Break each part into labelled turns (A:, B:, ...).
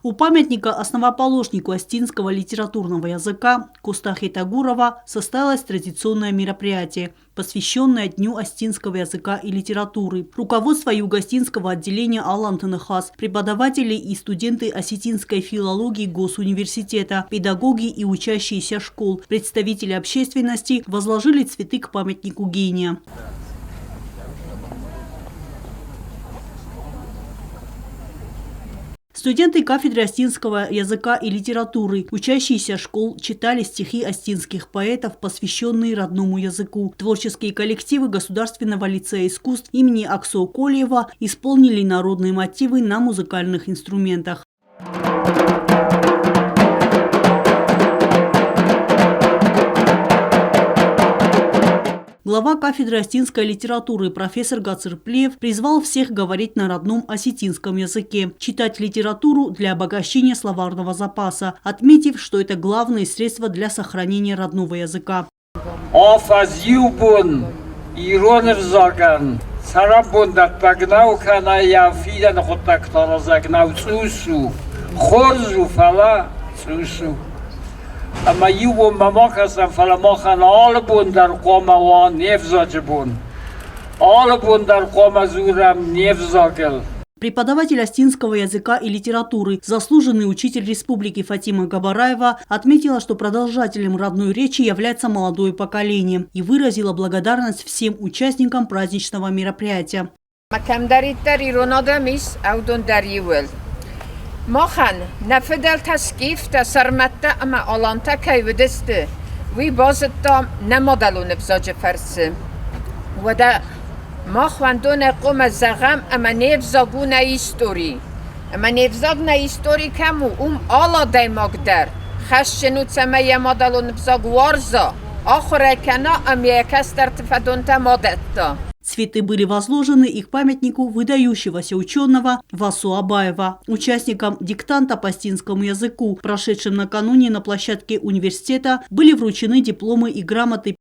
A: У памятника основоположнику астинского литературного языка Костахи Тагурова состоялось традиционное мероприятие, посвященное Дню астинского языка и литературы. Руководство югостинского отделения Алан Танахас, преподаватели и студенты осетинской филологии Госуниверситета, педагоги и учащиеся школ, представители общественности возложили цветы к памятнику гения. Студенты кафедры астинского языка и литературы, учащиеся школ, читали стихи астинских поэтов, посвященные родному языку. Творческие коллективы Государственного лицея искусств имени Аксо Колиева исполнили народные мотивы на музыкальных инструментах. Глава кафедры астинской литературы профессор Гацырплиев призвал всех говорить на родном осетинском языке, читать литературу для обогащения словарного запаса, отметив, что это главное средство для сохранения родного языка.
B: Ama yuvo mamokasan falamokan alabun dar qoma wa nevzajbun. Alabун дар қома зурам невзагел.
A: Преподаватель астинского языка и литературы, заслуженный учитель республики Фатима Габараева отметила, что продолжателем родной речи является молодое поколение и выразила благодарность всем участникам праздничного мероприятия.
C: Мохан нафедал таскиф та сарматта ама аланта кайвдесте ви базта намадалу нефзаج фарсы вада махвандон قوم زغم ама нефзагуна истории ама нефзагна истории кому ала даймагдар хашчну цама ямадалу нефзаг варза ахра кана ам якастар тфадонта мадатта.
A: Цветы были возложены и к памятнику выдающегося ученого Васу Абаева, участникам диктанта по астинскому языку, прошедшим накануне на площадке университета, были вручены дипломы и грамоты.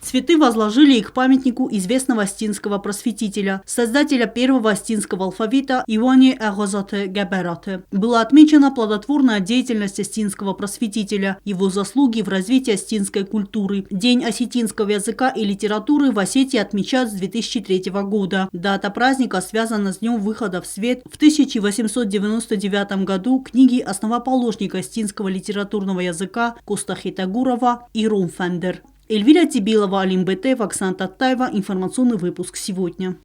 A: Цветы возложили и к памятнику известного астинского просветителя, создателя первого астинского алфавита Ивани Агозате Габерате. Была отмечена плодотворная деятельность астинского просветителя, его заслуги в развитии астинской культуры. День осетинского языка и литературы в Осетии отмечают с 2003 года. Дата праздника связана с днем выхода в свет в 1899 году книги основоположника астинского литературного языка Костахи Тагурова и Румфендер. Эльвира Тибилова, Алим Бетев, Оксана Таттаева. Информационный выпуск сегодня.